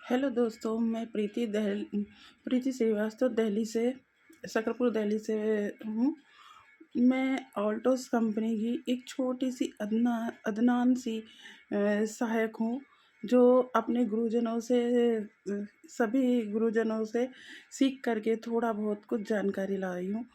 Hello दोस्तों, मैं प्रीति श्रीवास्तव दिल्ली से, शकरपुर दिल्ली से हूँ। मैं ऑल्टोस कंपनी की एक छोटी सी अदनान सी सहायक हूँ, जो अपने गुरुजनों से सभी गुरुजनों से सीख करके थोड़ा बहुत कुछ जानकारी लाई हूँ।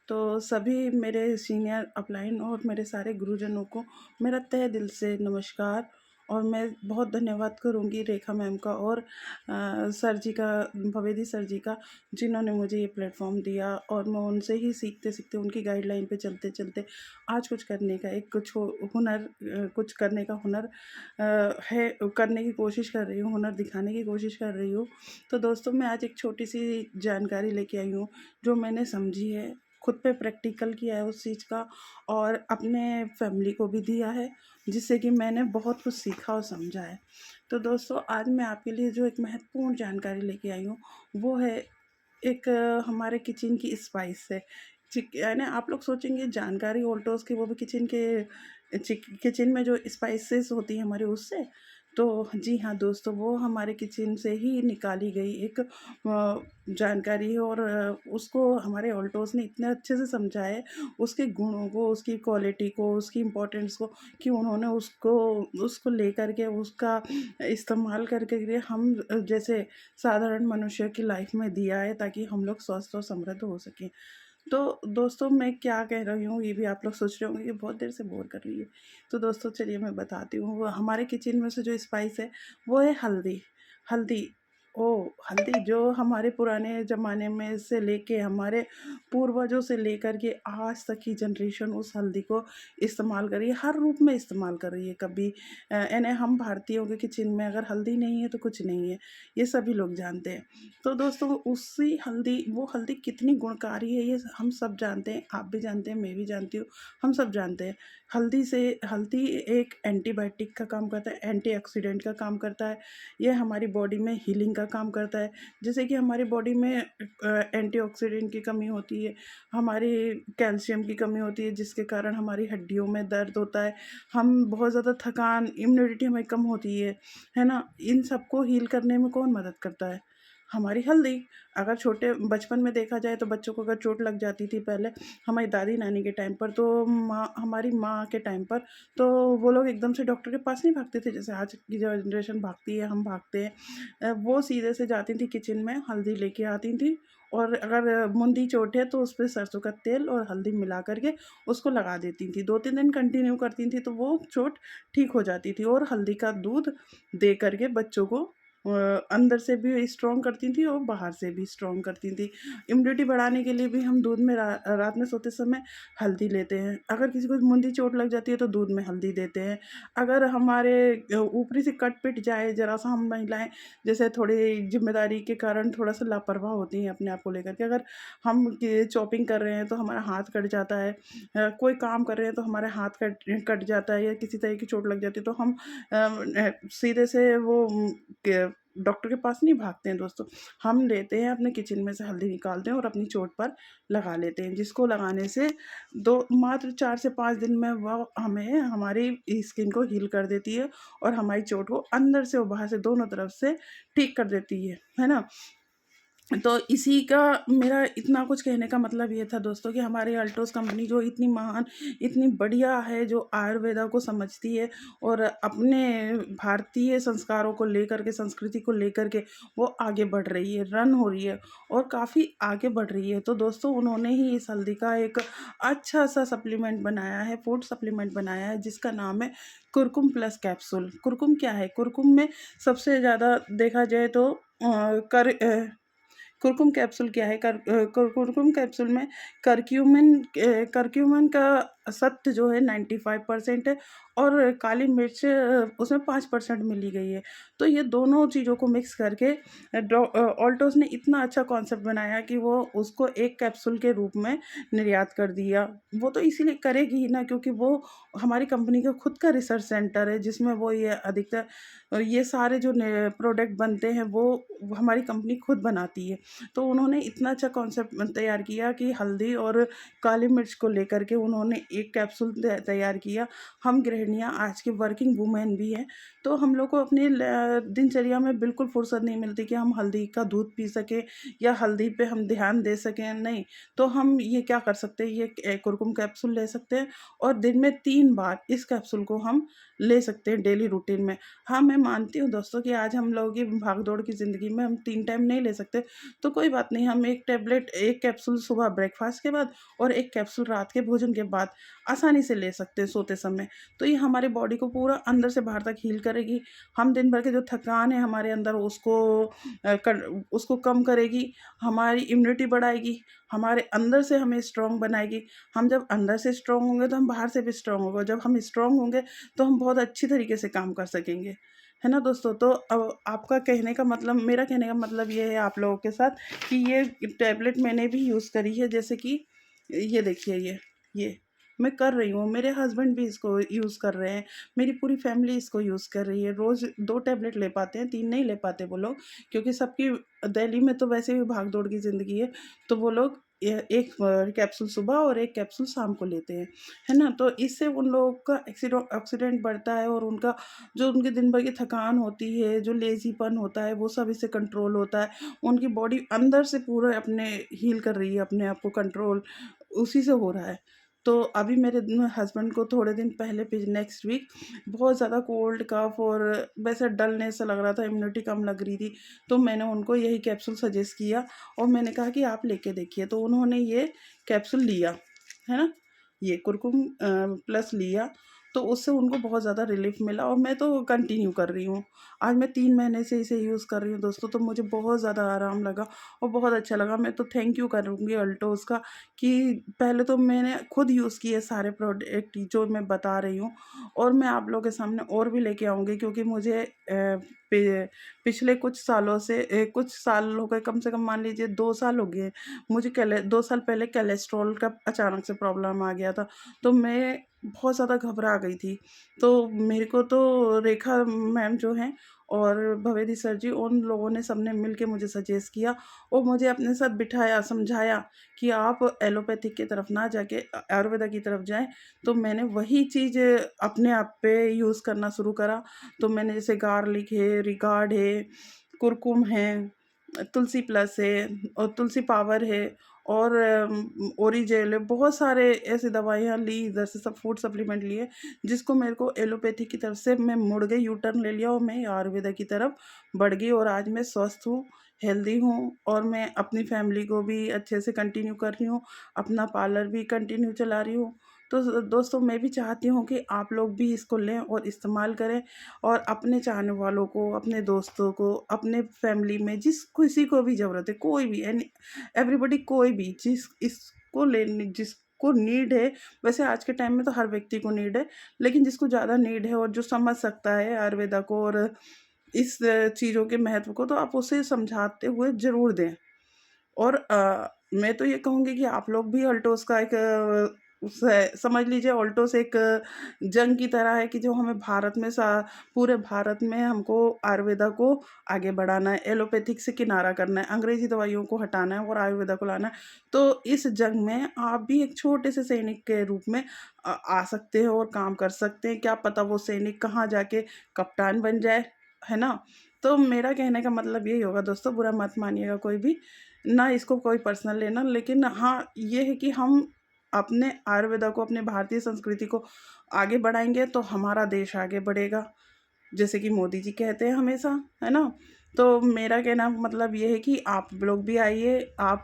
तो सभी मेरे सीनियर अपलाइन और मेरे सारे गुरुजनों को मेरा तहे दिल से नमस्कार। और मैं बहुत धन्यवाद करूँगी रेखा मैम का और सर जी का, भवेदी सर जी का, जिन्होंने मुझे ये प्लेटफॉर्म दिया। और मैं उनसे ही सीखते सीखते, उनकी गाइडलाइन पे चलते चलते आज कुछ करने का एक कुछ हुनर कुछ करने का हुनर है, करने की कोशिश कर रही हूँ, हुनर दिखाने की कोशिश कर रही हूँ। तो दोस्तों, मैं आज एक छोटी सी जानकारी लेके आई हूँ, जो मैंने समझी है, खुद पे प्रैक्टिकल किया है उस चीज़ का, और अपने फैमिली को भी दिया है, जिससे कि मैंने बहुत कुछ सीखा और समझा है। तो दोस्तों, आज मैं आपके लिए जो एक महत्वपूर्ण जानकारी लेके आई हूँ, वो है एक हमारे किचन की स्पाइस है। यानी आप लोग सोचेंगे जानकारी ऑल्टोस की, वो भी किचन के किचन में जो स्पाइसेस होती हैं हमारे, उससे। तो जी हाँ दोस्तों, वो हमारे किचन से ही निकाली गई एक जानकारी है। और उसको हमारे ऑल्टोस ने इतने अच्छे से समझा है, उसके गुणों को, उसकी क्वालिटी को, उसकी इम्पोर्टेंस को, कि उन्होंने उसको उसको लेकर के उसका इस्तेमाल करके के हम जैसे साधारण मनुष्य की लाइफ में दिया है, ताकि हम लोग स्वस्थ और समृद्ध हो सकें। तो दोस्तों, मैं क्या कह रही हूँ, ये भी आप लोग सोच रहे होंगे कि बहुत देर से बोर कर रही है। तो दोस्तों, चलिए मैं बताती हूँ। वो हमारे किचन में से जो स्पाइस है, वो है हल्दी। हल्दी, हल्दी जो हमारे पुराने ज़माने में से लेके, हमारे पूर्वजों से लेकर के आज तक की जनरेशन उस हल्दी को इस्तेमाल कर रही है, हर रूप में इस्तेमाल कर रही है। कभी यानी हम भारतीयों के किचन में अगर हल्दी नहीं है तो कुछ नहीं है, ये सभी लोग जानते हैं। तो दोस्तों, उसी हल्दी, वो हल्दी कितनी गुणकारी है, ये हम सब जानते हैं, आप भी जानते हैं, मैं भी जानती हूँ, हम सब जानते हैं। हल्दी एक एंटीबायोटिक का काम करता है, एंटीऑक्सीडेंट का काम करता है। ये हमारी बॉडी में हीलिंग का काम करता है। जैसे कि हमारी बॉडी में एंटीऑक्सीडेंट की कमी होती है, हमारी कैल्शियम की कमी होती है, जिसके कारण हमारी हड्डियों में दर्द होता है, हम बहुत ज़्यादा थकान, इम्यूनिटी हमें कम होती है ना। इन सबको हील करने में कौन मदद करता है? हमारी हल्दी। अगर छोटे बचपन में देखा जाए तो बच्चों को अगर चोट लग जाती थी पहले, हमारी दादी नानी के टाइम पर, तो हमारी माँ के टाइम पर, तो वो लोग एकदम से डॉक्टर के पास नहीं भागते थे, जैसे आज की जनरेशन भागती है, हम भागते हैं। वो सीधे से जाती थी किचन में, हल्दी लेके आती थी, और अगर मुंदी चोट है तो उस पर सरसों का तेल और हल्दी मिला करके उसको लगा देती थी। 2-3 दिन कंटिन्यू करती थी तो वो चोट ठीक हो जाती थी। और हल्दी का दूध दे करके बच्चों को अंदर से भी स्ट्रॉन्ग करती थी और बाहर से भी स्ट्रॉन्ग करती थी। इम्यूनिटी बढ़ाने के लिए भी हम दूध में रात में सोते समय हल्दी लेते हैं। अगर किसी को मुंदी चोट लग जाती है तो दूध में हल्दी देते हैं। अगर हमारे ऊपरी से कट पिट जाए ज़रा सा, हम महिलाएं जैसे थोड़ी जिम्मेदारी के कारण थोड़ा सा लापरवाह होती हैं अपने आप को लेकर के, अगर हम चॉपिंग कर रहे हैं तो हमारा हाथ कट जाता है, कोई काम कर रहे हैं तो हमारा हाथ कट कट जाता है, या किसी तरह की चोट लग जाती है, तो हम सीधे से वो डॉक्टर के पास नहीं भागते हैं दोस्तों। हम लेते हैं, अपने किचन में से हल्दी निकालते हैं और अपनी चोट पर लगा लेते हैं, जिसको लगाने से मात्र 4 से 5 दिन में वह हमें हमारी स्किन को हील कर देती है, और हमारी चोट को अंदर से और बाहर से दोनों तरफ से ठीक कर देती है ना। तो इसी का मेरा इतना कुछ कहने का मतलब ये था दोस्तों, कि हमारी अल्ट्रोस कंपनी जो इतनी महान, इतनी बढ़िया है, जो आयुर्वेदा को समझती है और अपने भारतीय संस्कारों को लेकर के, संस्कृति को लेकर के वो आगे बढ़ रही है, रन हो रही है, और काफ़ी आगे बढ़ रही है। तो दोस्तों, उन्होंने ही इस हल्दी का एक अच्छा सा सप्लीमेंट बनाया है, फूड सप्लीमेंट बनाया है, जिसका नाम है कुरकुम प्लस कैप्सूल। कुरकुम क्या है? कुरकुम में सबसे ज़्यादा देखा जाए तो कुरकुम कैप्सूल क्या है? कुरकुम कैप्सूल में करक्यूमिन का सत्व जो है 95% है, और काली मिर्च उसमें 5% मिली गई है। तो ये दोनों चीज़ों को मिक्स करके ऑल्टोस ने इतना अच्छा कॉन्सेप्ट बनाया कि वो उसको एक कैप्सूल के रूप में निर्यात कर दिया। वो तो इसीलिए करेगी ही ना, क्योंकि वो हमारी कंपनी का खुद का रिसर्च सेंटर है, जिसमें वो ये अधिकतर ये सारे जो प्रोडक्ट बनते हैं वो हमारी कंपनी खुद बनाती है। तो उन्होंने इतना अच्छा कॉन्सेप्ट तैयार किया कि हल्दी और काली मिर्च को लेकर के उन्होंने एक कैप्सूल तैयार किया। हम गृहिणियाँ आज की वर्किंग वूमेन भी हैं, तो हम लोग को अपनी दिनचर्या में बिल्कुल फुर्सत नहीं मिलती कि हम हल्दी का दूध पी सकें या हल्दी पे हम ध्यान दे सकें, नहीं। तो हम ये क्या कर सकते हैं, ये कुरकुम कैप्सूल ले सकते हैं और दिन में 3 बार इस कैप्सूल को हम ले सकते हैं डेली रूटीन में। हाँ, मैं मानती हूँ दोस्तों कि आज हम लोगों की भाग-दौड़ की ज़िंदगी में हम 3 टाइम नहीं ले सकते, तो कोई बात नहीं, हम 1 कैप्सूल सुबह ब्रेकफ़ास्ट के बाद और 1 कैप्सूल रात के भोजन के बाद आसानी से ले सकते हैं सोते समय। तो ये हमारी बॉडी को पूरा अंदर से बाहर तक हील करेगी। हम दिन भर की जो थकान है हमारे अंदर उसको कम करेगी, हमारी इम्यूनिटी बढ़ाएगी, हमारे अंदर से हमें स्ट्रॉन्ग बनाएगी। हम जब अंदर से स्ट्रॉन्ग होंगे तो हम बाहर से भी स्ट्रॉन्ग होंगे, जब हम स्ट्रॉन्ग होंगे तो हम बहुत अच्छी तरीके से काम कर सकेंगे। है ना दोस्तों? तो अब आपका कहने का मतलब, मेरा कहने का मतलब ये है आप लोगों के साथ कि ये टैबलेट मैंने भी यूज़ करी है, जैसे कि ये देखिए, ये मैं कर रही हूँ, मेरे हस्बैंड भी इसको यूज़ कर रहे हैं, मेरी पूरी फैमिली इसको यूज़ कर रही है। रोज़ 2 टैबलेट ले पाते हैं, 3 नहीं ले पाते वो लोग, क्योंकि सबकी दिल्ली में तो वैसे भी भाग-दौड़ की ज़िंदगी है, तो वो लोग 1 कैप्सूल सुबह और 1 कैप्सूल शाम को लेते हैं, है ना? तो इससे उन लोगों का ऑक्सीडेंट बढ़ता है और उनका जो उनकी दिन भर की थकान होती है, जो लेज़ीपन होता है, वो सब इससे कंट्रोल होता है। उनकी बॉडी अंदर से पूरा अपने हील कर रही है, अपने आप को कंट्रोल उसी से हो रहा है। तो अभी मेरे हस्बैंड को थोड़े दिन पहले नेक्स्ट वीक बहुत ज़्यादा कोल्ड, कफ़ और वैसे डलनेस सा लग रहा था, इम्यूनिटी कम लग रही थी। तो मैंने उनको यही कैप्सूल सजेस्ट किया और मैंने कहा कि आप लेके देखिए। तो उन्होंने ये कैप्सूल लिया, है ना? ये कुरकुम प्लस लिया, तो उससे उनको बहुत ज़्यादा रिलीफ़ मिला और मैं तो कंटिन्यू कर रही हूँ। आज मैं 3 महीने से इसे यूज़ कर रही हूँ दोस्तों, तो मुझे बहुत ज़्यादा आराम लगा और बहुत अच्छा लगा। मैं तो थैंक यू करूँगी अल्टोज़ का कि पहले तो मैंने खुद यूज़ किए सारे प्रोडक्ट जो मैं बता रही हूँ, और मैं आप लोगों के सामने और भी लेके आऊँगी, क्योंकि मुझे पिछले कुछ सालों से कुछ साल हो गए, कम से कम मान लीजिए 2 साल हो गए। मुझे 2 साल पहले कोलेस्ट्रॉल का अचानक से प्रॉब्लम आ गया था, तो मैं बहुत ज़्यादा घबरा गई थी। तो मेरे को तो रेखा मैम जो हैं और भवेदी सर जी, उन लोगों ने सबने मिल के मुझे सजेस्ट किया और मुझे अपने साथ बिठाया, समझाया कि आप एलोपैथिक की तरफ ना जाके आयुर्वेदा की तरफ जाएँ। तो मैंने वही चीज़ अपने आप पे यूज़ करना शुरू करा। तो मैंने जैसे गार्लिक है, रिगार्ड है, कुरकुम है, तुलसी प्लस है और तुलसी पावर है और ओरिजेल है, बहुत सारे ऐसी दवाइयाँ ली इधर से, सब फूड सप्लीमेंट लिए, जिसको मेरे को एलोपैथी की तरफ से मैं मुड़ गई, यू टर्न ले लिया और मैं आयुर्वेदा की तरफ बढ़ गई और आज मैं स्वस्थ हूँ, हेल्दी हूँ और मैं अपनी फैमिली को भी अच्छे से कंटिन्यू कर रही हूँ, अपना पार्लर भी कंटिन्यू चला रही हूँ। तो दोस्तों, मैं भी चाहती हूँ कि आप लोग भी इसको लें और इस्तेमाल करें और अपने चाहने वालों को, अपने दोस्तों को, अपने फैमिली में जिस किसी को भी ज़रूरत है, कोई भी एवरीबॉडी, कोई भी जिसको नीड है, वैसे आज के टाइम में तो हर व्यक्ति को नीड है, लेकिन जिसको ज़्यादा नीड है और जो समझ सकता है आयुर्वेदा को और इस चीज़ों के महत्व को, तो आप उसे समझाते हुए ज़रूर दें। और मैं तो ये कहूँगी कि आप लोग भी ऑल्टोस का एक समझ लीजिए, ऑल्टोस एक जंग की तरह है कि जो हमें भारत में पूरे भारत में हमको आयुर्वेदा को आगे बढ़ाना है, एलोपैथिक से किनारा करना है, अंग्रेजी दवाइयों को हटाना है और आयुर्वेदा को लाना है। तो इस जंग में आप भी एक छोटे से सैनिक के रूप में आ सकते हो और काम कर सकते हैं। क्या पता वो सैनिक कहाँ जाके कप्तान बन जाए, है ना? तो मेरा कहने का मतलब यही होगा दोस्तों, बुरा मत मानिएगा कोई भी, ना इसको कोई पर्सनल लेना, लेकिन हाँ, ये है कि हम अपने आयुर्वेदा को, अपने भारतीय संस्कृति को आगे बढ़ाएँगे तो हमारा देश आगे बढ़ेगा। जैसे कि मोदी जी कहते हैं हमेशा, है ना? तो मेरा कहना मतलब ये है कि आप लोग भी आइए, आप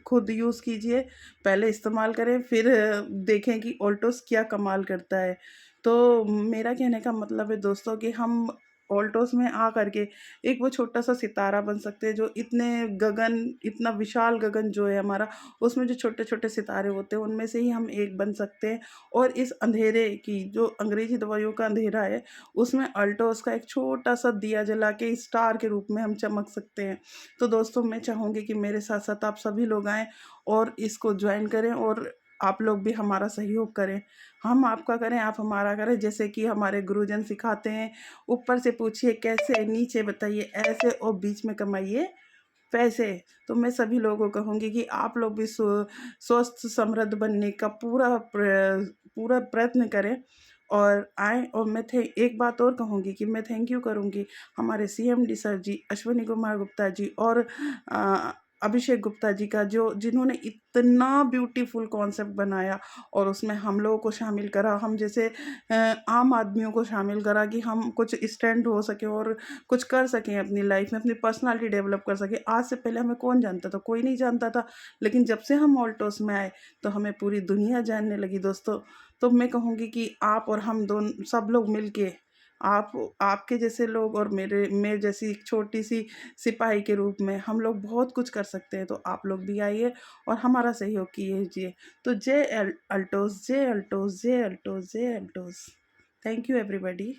खुद यूज़ कीजिए, पहले इस्तेमाल करें, फिर देखें कि ऑल्टोस क्या कमाल करता है। तो मेरा कहने का मतलब है दोस्तों कि हम ऑल्टोस में आ कर के एक वो छोटा-सा सितारा बन सकते हैं, जो इतना विशाल गगन जो है हमारा, उसमें जो छोटे-छोटे सितारे होते हैं, उनमें से ही हम एक बन सकते हैं और इस अंधेरे की, जो अंग्रेज़ी दवाइयों का अंधेरा है, उसमें अल्टोस का एक छोटा-सा दिया जला के स्टार के रूप में हम चमक सकते हैं। तो दोस्तों, मैं चाहूँगी कि मेरे साथ-साथ आप सभी लोग आएँ और इसको जॉइन करें और आप लोग भी हमारा सहयोग करें। हम आपका करें, आप हमारा करें, जैसे कि हमारे गुरुजन सिखाते हैं, ऊपर से पूछिए कैसे, नीचे बताइए ऐसे और बीच में कमाइए वैसे तो मैं सभी लोगों को कहूँगी कि आप लोग भी स्वस्थ समृद्ध बनने का पूरा प्रयत्न करें और आएँ। और मैं थे एक बात और कहूँगी कि मैं थैंक यू करूँगी हमारे सीएमडी सर जी, अश्विनी कुमार गुप्ता जी और अभिषेक गुप्ता जी का, जो जिन्होंने इतना ब्यूटीफुल कॉन्सेप्ट बनाया और उसमें हम लोगों को शामिल करा, हम जैसे आम आदमियों को शामिल करा कि हम कुछ स्टैंड हो सकें और कुछ कर सकें अपनी लाइफ में, अपनी पर्सनालिटी डेवलप कर सकें। आज से पहले हमें कौन जानता था? कोई नहीं जानता था। लेकिन जब से हम ऑल्टोस में आए तो हमें पूरी दुनिया जानने लगी दोस्तों। तो मैं कहूँगी कि आप और हम दोनों सब लोग मिलके, आप आपके जैसे लोग और मैं जैसी एक छोटी-सी सिपाही के रूप में हम लोग बहुत कुछ कर सकते हैं। तो आप लोग भी आइए और हमारा सहयोग कीजिए। तो जय अल्टोस, जय अल्टोस, जय अल्टोस, जय अल्टोस। Thank you everybody.